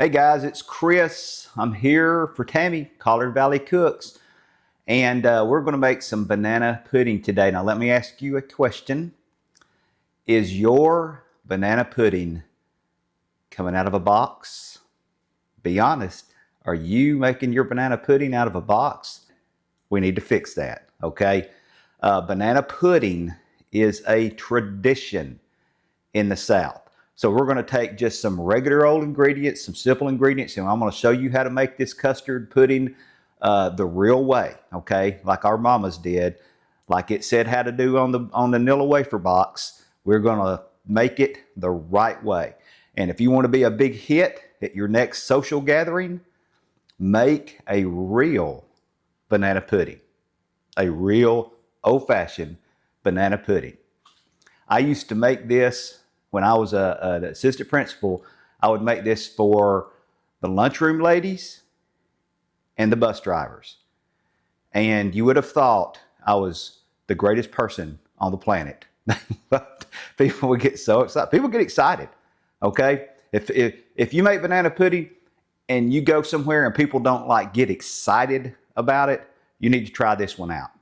Hey guys, it's Chris. I'm here for Tammy, Collard Valley Cooks, and we're going to make some banana pudding today. Now let me ask you a question. Is your banana pudding coming out of a box? Be honest, are you making your banana pudding out of a box? We need to fix that, okay? Banana pudding is a tradition in the South. So we're going to take just some regular old ingredients, some simple ingredients, and I'm going to show you how to make this custard pudding the real way, okay? Like our mamas did, like it said how to do on the Nilla wafer box. We're going to make it the right way. And if you want to be a big hit at your next social gathering, make a real banana pudding, a real old-fashioned banana pudding. I used to make this when I was an assistant principal. I would make this for the lunchroom ladies and the bus drivers. And you would have thought I was the greatest person on the planet. But people would get so excited. People get excited, okay? If you make banana pudding and you go somewhere and people don't like get excited about it, you need to try this one out.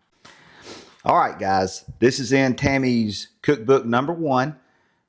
All right, guys, this is in Tammy's cookbook number 1.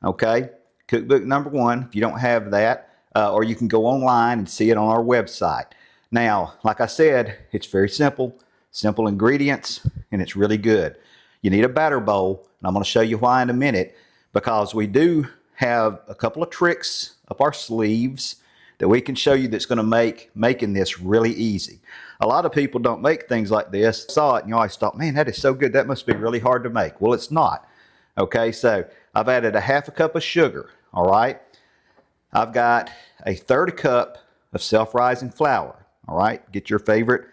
Okay, cookbook number 1. If you don't have that, or you can go online and see it on our website. Now, like I said, it's very simple ingredients, and it's really good. You need a batter bowl, and I'm going to show you why in a minute, because we do have a couple of tricks up our sleeves that we can show you that's going to make making this really easy. A lot of people don't make things like this. I saw it and you always thought, man, that is so good. That must be really hard to make. Well, it's not. Okay, so I've added a half a cup of sugar, all right? I've got a 1/3 cup of self-rising flour, all right? Get your favorite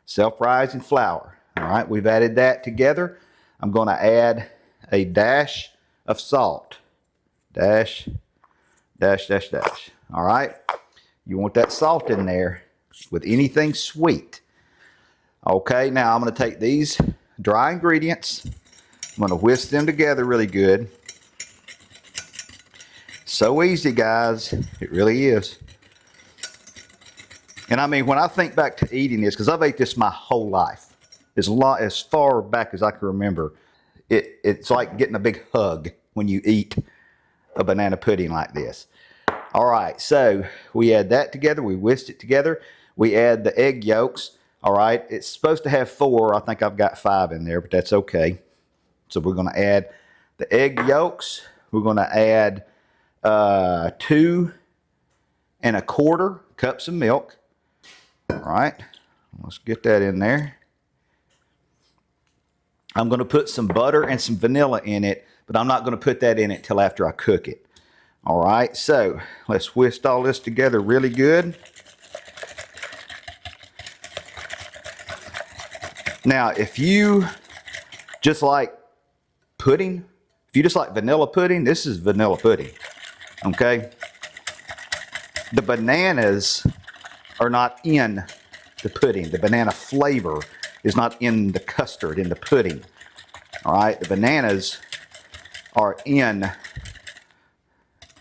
self-rising flour, all right? We've added that together. I'm going to add a dash of salt. Dash, dash, dash, dash, all right? You want that salt in there with anything sweet. Okay, now I'm going to take these dry ingredients. I'm going to whisk them together really good. So easy, guys. It really is. And I mean, when I think back to eating this, because I've ate this my whole life, as far back as I can remember, it's like getting a big hug when you eat a banana pudding like this. All right, so we add that together. We whisked it together. We add the egg yolks. All right, it's supposed to have 4. I think I've got 5 in there, but that's okay. So we're going to add the egg yolks. We're going to add 2 1/4 cups of milk. All right, let's get that in there. I'm going to put some butter and some vanilla in it, but I'm not going to put that in it till after I cook it. All right, so let's whisk all this together really good. Now, if you just like pudding, if you just like vanilla pudding, this is vanilla pudding, okay? The bananas are not in the pudding. The banana flavor is not in the custard, in the pudding, all right? The bananas are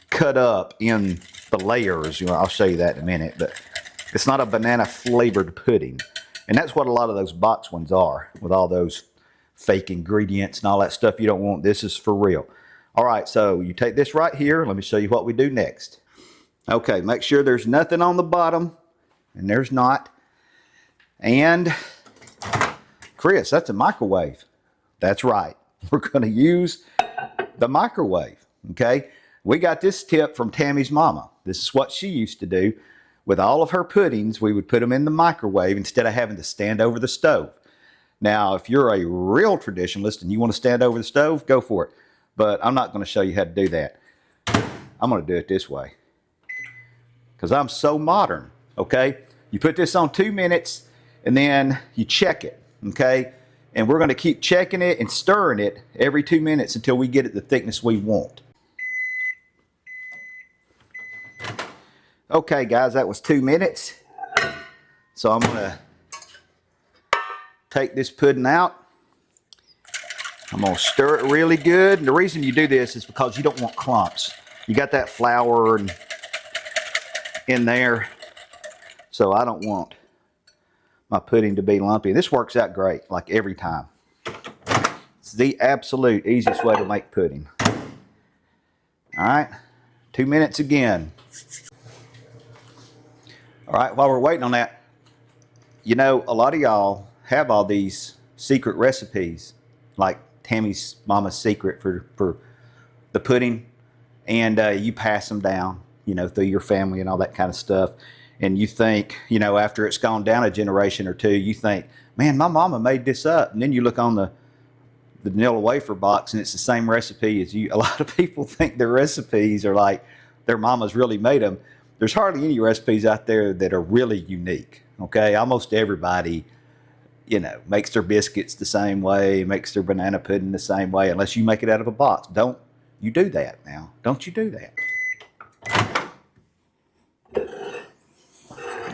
cut up in the layers. You know, I'll show you that in a minute, but it's not a banana flavored pudding. And that's what a lot of those box ones are, with all those fake ingredients and all that stuff you don't want. This is for real. All right, so you take this right here. Let me show you what we do next. Okay, make sure there's nothing on the bottom, and there's not. And Chris, that's a microwave. That's right. We're going to use the microwave, okay? We got this tip from Tammy's mama. This is what she used to do. With all of her puddings, we would put them in the microwave instead of having to stand over the stove. Now, if you're a real traditionalist and you want to stand over the stove, go for it. But I'm not going to show you how to do that. I'm going to do it this way, because I'm so modern, okay? You put this on 2 minutes, and then you check it, okay? And we're going to keep checking it and stirring it every 2 minutes until we get it the thickness we want. Okay, guys, that was 2 minutes. So I'm going to take this pudding out. I'm going to stir it really good. And the reason you do this is because you don't want clumps. You got that flour and in there, so I don't want my pudding to be lumpy. This works out great, like every time. It's the absolute easiest way to make pudding. All right, 2 minutes again. All right, while we're waiting on that, you know, a lot of y'all have all these secret recipes, like Tammy's mama's secret for the pudding, and you pass them down, you know, through your family and all that kind of stuff. And you think, you know, after it's gone down a generation or two, you think, man, my mama made this up. And then you look on the vanilla wafer box and it's the same recipe as you. A lot of people think their recipes are like their mamas really made them. There's hardly any recipes out there that are really unique. Okay, almost everybody, you know, makes their biscuits the same way, makes their banana pudding the same way, unless you make it out of a box. Don't you do that now. Don't you do that.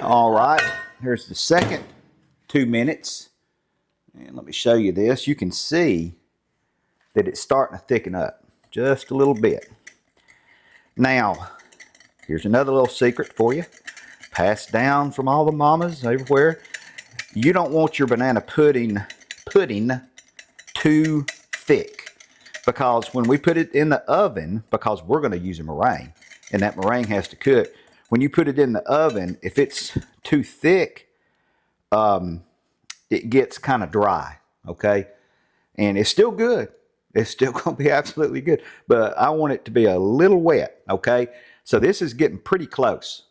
All right, here's the second 2 minutes. And let me show you this. You can see that it's starting to thicken up just a little bit. Now, here's another little secret for you, passed down from all the mamas everywhere. You don't want your banana pudding too thick, because when we put it in the oven, because we're going to use a meringue, and that meringue has to cook. When you put it in the oven, if it's too thick, it gets kind of dry, okay? And it's still good. It's still going to be absolutely good. But I want it to be a little wet, okay? So this is getting pretty close.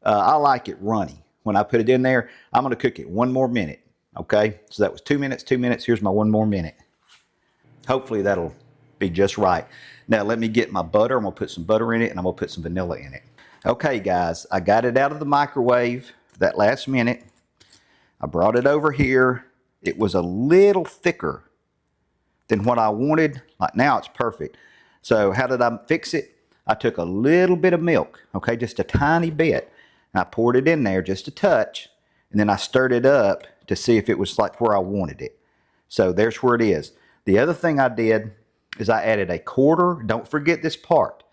I like it runny. When I put it in there, I'm going to cook it 1 more minute, okay? So that was 2 minutes, 2 minutes. Here's my 1 more minute. Hopefully that'll be just right. Now let me get my butter. I'm going to put some butter in it, and I'm going to put some vanilla in it. Okay, guys, I got it out of the microwave that last minute. I brought it over here. It was a little thicker than what I wanted. Like now it's perfect. So how did I fix it? I took a little bit of milk, okay, just a tiny bit. And I poured it in there just a touch, and then I stirred it up to see if it was like where I wanted it. So there's where it is. The other thing I did is I added a quarter, don't forget this part.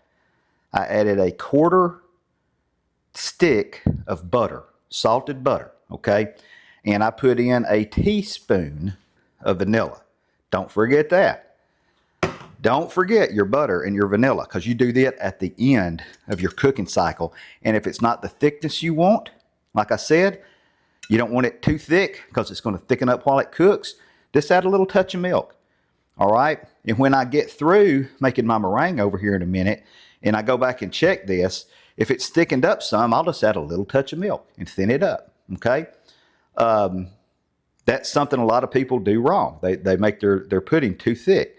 I added a quarter stick of butter, salted butter, okay? And I put in a teaspoon of vanilla. Don't forget that. Don't forget your butter and your vanilla, because you do that at the end of your cooking cycle. And if it's not the thickness you want, like I said, you don't want it too thick because it's going to thicken up while it cooks, just add a little touch of milk. All right? And when I get through making my meringue over here in a minute, and I go back and check this, if it's thickened up some, I'll just add a little touch of milk and thin it up, okay? That's something a lot of people do wrong. They make their pudding too thick.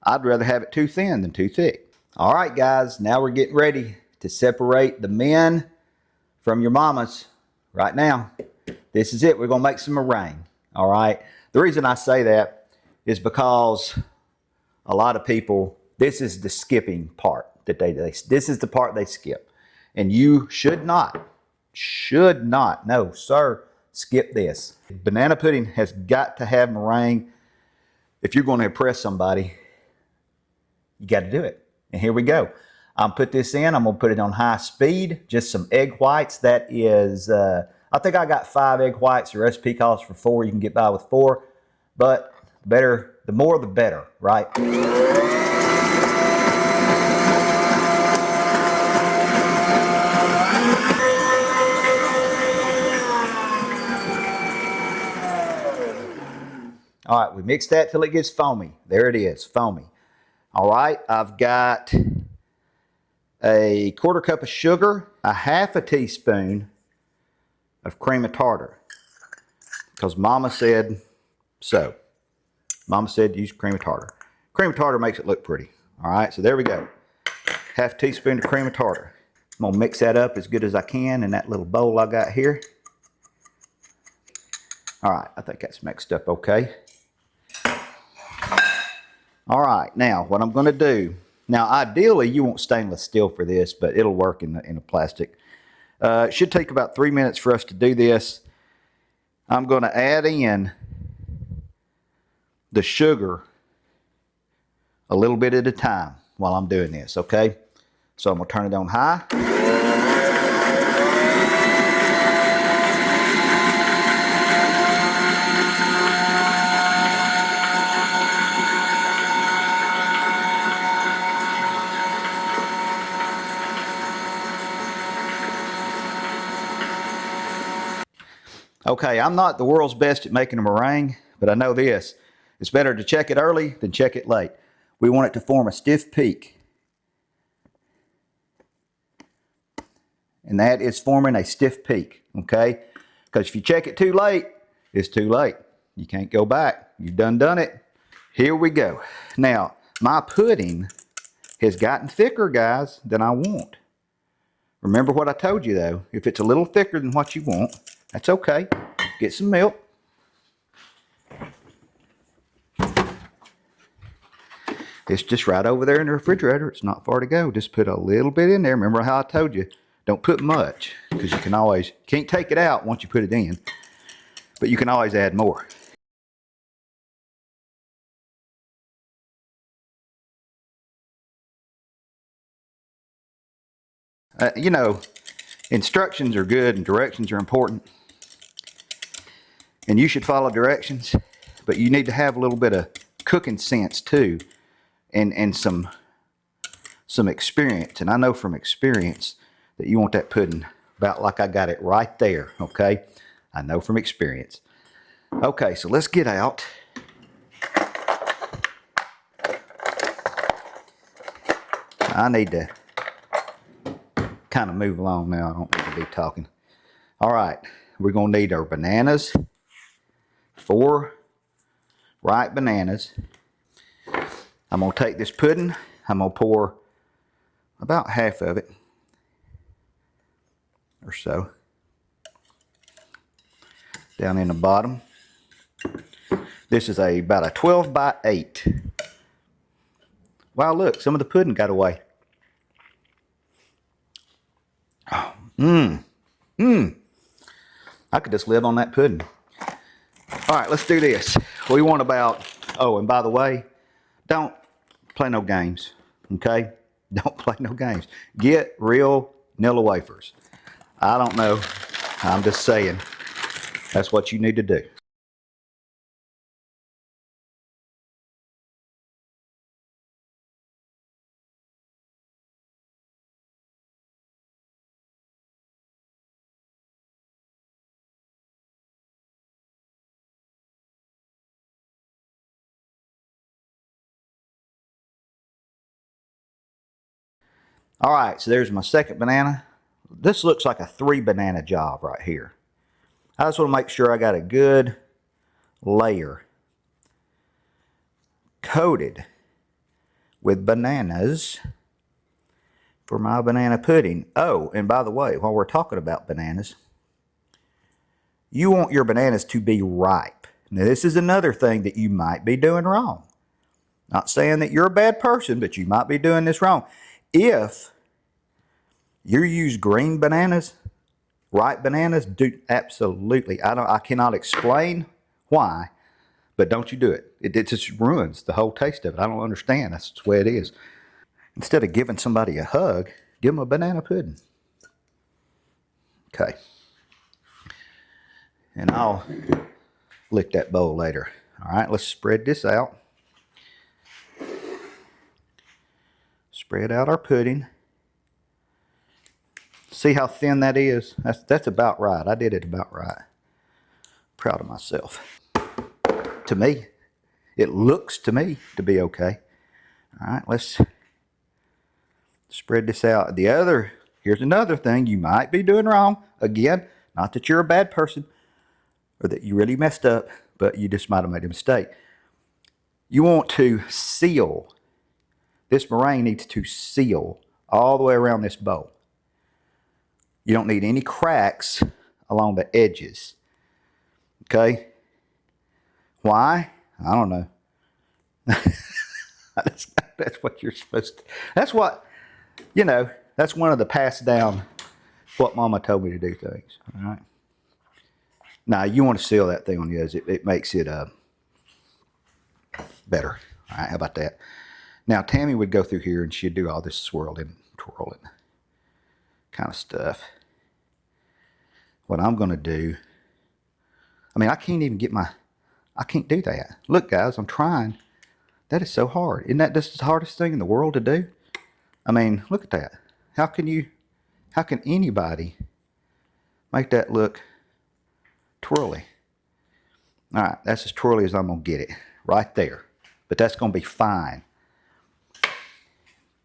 I'd rather have it too thin than too thick. All right, guys, now we're getting ready to separate the men from your mamas right now. This is it. We're going to make some meringue, all right? The reason I say that is because a lot of people, this is the skipping part that this is the part they skip. And you should not, no, sir, skip this. Banana pudding has got to have meringue. If you're going to impress somebody, you got to do it. And here we go. I'll put this in. I'm going to put it on high speed. Just some egg whites. That is, I think I got 5 egg whites. The recipe calls for 4. You can get by with 4. But the more the better, right? All right, we mix that till it gets foamy. There it is, foamy. All right, I've got a 1/4 cup of sugar, a 1/2 teaspoon of cream of tartar, because Mama said so. Mama said use cream of tartar. Cream of tartar makes it look pretty. All right, so there we go. 1/2 teaspoon of cream of tartar. I'm gonna mix that up as good as I can in that little bowl I got here. All right, I think that's mixed up okay. All right, now what I'm going to do, now ideally you want stainless steel for this, but it'll work in a plastic. It should take about 3 minutes for us to do this. I'm going to add in the sugar a little bit at a time while I'm doing this, okay? So I'm going to turn it on high. Okay, I'm not the world's best at making a meringue, but I know this. It's better to check it early than check it late. We want it to form a stiff peak. And that is forming a stiff peak, okay? Because if you check it too late, it's too late. You can't go back. You've done it. Here we go. Now, my pudding has gotten thicker, guys, than I want. Remember what I told you, though. If it's a little thicker than what you want, that's okay. Get some milk. It's just right over there in the refrigerator. It's not far to go. Just put a little bit in there. Remember how I told you, don't put much, because you can't take it out once you put it in, but you can always add more. You know, instructions are good and directions are important, and you should follow directions, but you need to have a little bit of cooking sense too, and some experience. And I know from experience that you want that pudding about like I got it right there, okay? I know from experience. Okay, so let's get out. I need to kind of move along now. I don't need to be talking. All right, we're going to need our bananas. 4 ripe bananas. I'm going to take this pudding. I'm going to pour about half of it or so down in the bottom. This is about a 12 by 8. Wow, look, some of the pudding got away. Oh, I could just live on that pudding. All right, let's do this. We want about, oh, and by the way, don't play no games, okay? Don't play no games. Get real Nilla wafers. I don't know. I'm just saying. That's what you need to do. All right, so there's my second banana. This looks like a 3 banana job right here. I just want to make sure I got a good layer coated with bananas for my banana pudding. Oh, and by the way, while we're talking about bananas, you want your bananas to be ripe. Now, this is another thing that you might be doing wrong. Not saying that you're a bad person, but you might be doing this wrong. If you use green bananas, ripe bananas, do absolutely. I cannot explain why, but don't you do it. It just ruins the whole taste of it. I don't understand. That's the way it is. Instead of giving somebody a hug, give them a banana pudding. Okay. And I'll lick that bowl later. All right, let's spread this out. Spread out our pudding. See how thin that is? That's about right. I did it about right. Proud of myself. To me, it looks to me to be okay. All right, let's spread this out. Here's another thing you might be doing wrong. Again, not that you're a bad person or that you really messed up, but you just might have made a mistake. You want to seal. This meringue needs to seal all the way around this bowl. You don't need any cracks along the edges. Okay? Why? I don't know. That's what you're supposed to. That's what, that's one of the passed down, what Mama told me to do things. All right? Now, you want to seal that thing on the edge. It makes it better. All right, how about that? Now, Tammy would go through here and she'd do all this swirling, twirling kind of stuff. What I'm going to do, I can't even get I can't do that. Look, guys, I'm trying. That is so hard. Isn't that just the hardest thing in the world to do? Look at that. How can anybody make that look twirly. All right, that's as twirly as I'm gonna get it, right there. But that's gonna be fine.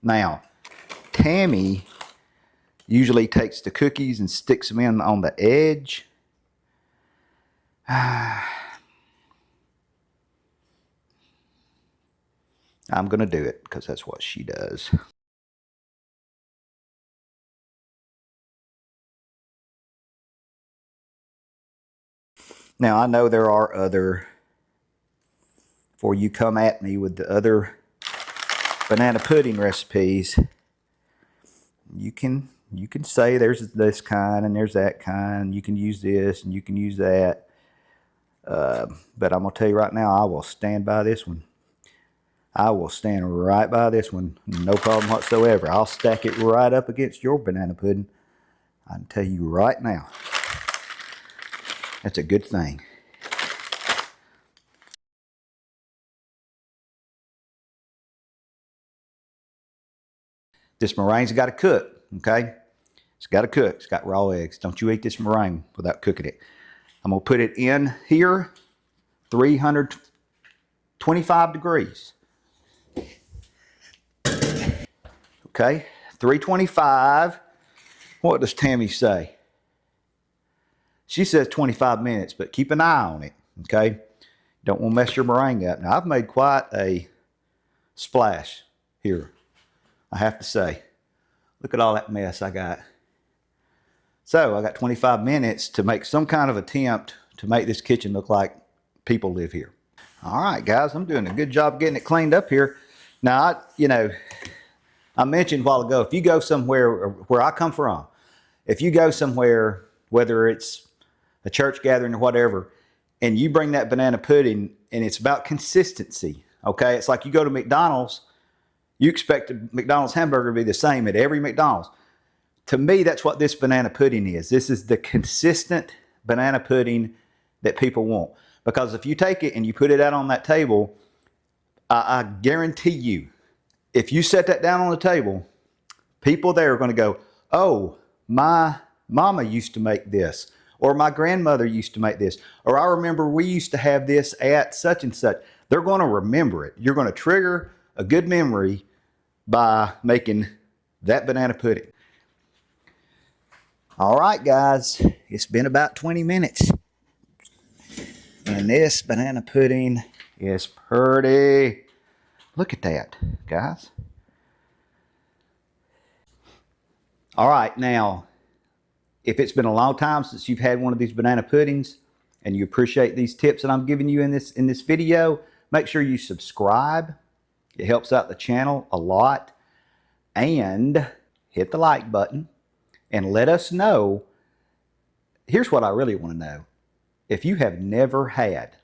Now, Tammy usually takes the cookies and sticks them in on the edge. I'm gonna do it because that's what she does. Now, I know there are other, before you come at me with the other banana pudding recipes, you can say there's this kind and there's that kind. You can use this and you can use that. But I'm gonna tell you right now, I will stand by this one. I will stand right by this one, no problem whatsoever. I'll stack it right up against your banana pudding. I can tell you right now, that's a good thing. This meringue's got to cook, okay? It's got to cook. It's got raw eggs. Don't you eat this meringue without cooking it. I'm going to put it in here, 325 degrees. Okay, 325. What does Tammy say? She says 25 minutes, but keep an eye on it, okay? Don't want to mess your meringue up. Now, I've made quite a splash here, I have to say. Look at all that mess I got. So I got 25 minutes to make some kind of attempt to make this kitchen look like people live here. All right, guys, I'm doing a good job getting it cleaned up here. Now, I mentioned a while ago, if you go somewhere where I come from, if you go somewhere, whether it's a church gathering or whatever, and you bring that banana pudding, and it's about consistency, okay? It's like you go to McDonald's, you expect a McDonald's hamburger to be the same at every McDonald's. To me, that's what this banana pudding is. This is the consistent banana pudding that people want. Because if you take it and you put it out on that table, I guarantee you, if you set that down on the table, people there are going to go, oh, my mama used to make this, or my grandmother used to make this, or I remember we used to have this at such and such. They're going to remember it. You're going to trigger a good memory by making that banana pudding. All right, guys, it's been about 20 minutes. And this banana pudding is pretty. Look at that, guys. All right, now, if it's been a long time since you've had one of these banana puddings and you appreciate these tips that I'm giving you in this video, make sure you subscribe. It helps out the channel a lot. And hit the like button and let us know. Here's what I really want to know. If you have never had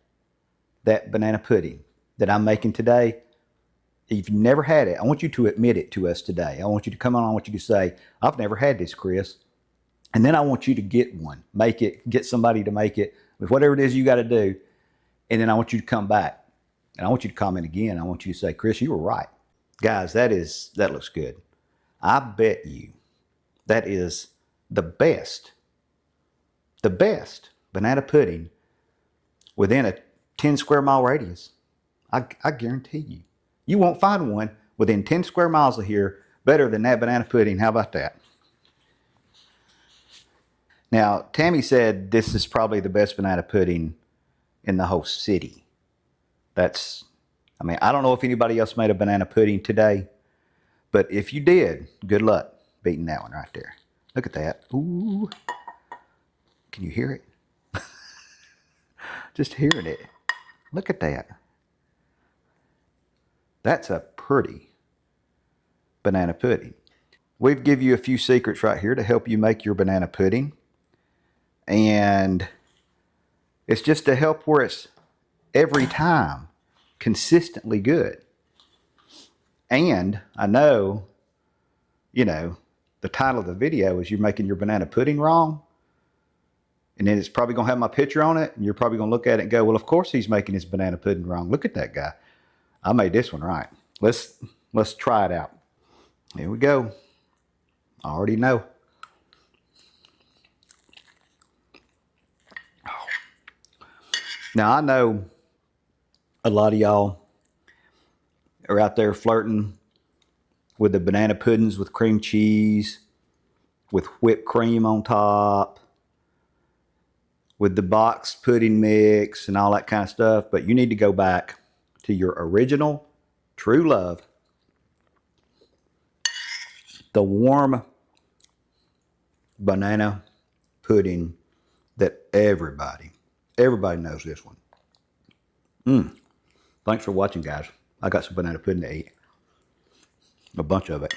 that banana pudding that I'm making today, if you've never had it, I want you to admit it to us today. I want you to come on, I want you to say, I've never had this, Chris. And then I want you to get one, make it, get somebody to make it with whatever it is you got to do. And then I want you to come back and I want you to comment again. I want you to say, Chris, you were right. Guys, that looks good. I bet you that is the best banana pudding within a 10 square mile radius. I guarantee you. You won't find one within 10 square miles of here better than that banana pudding. How about that? Now, Tammy said this is probably the best banana pudding in the whole city. I don't know if anybody else made a banana pudding today, but if you did, good luck beating that one right there. Look at that. Ooh. Can you hear it? Just hearing it. Look at that. That's a pretty banana pudding. We've give you a few secrets right here to help you make your banana pudding. And it's just to help where it's every time consistently good. And I know, the title of the video is You're Making Your Banana Pudding Wrong. And then it's probably going to have my picture on it. And you're probably going to look at it and go, well, of course he's making his banana pudding wrong. Look at that guy. I made this one right. Let's try it out. Here we go. I already know. Now, I know a lot of y'all are out there flirting with the banana puddings with cream cheese, with whipped cream on top, with the box pudding mix and all that kind of stuff, but you need to go back to your original true love, the warm banana pudding that everybody knows this one. Thanks for watching, guys. I got some banana pudding to eat. A bunch of it.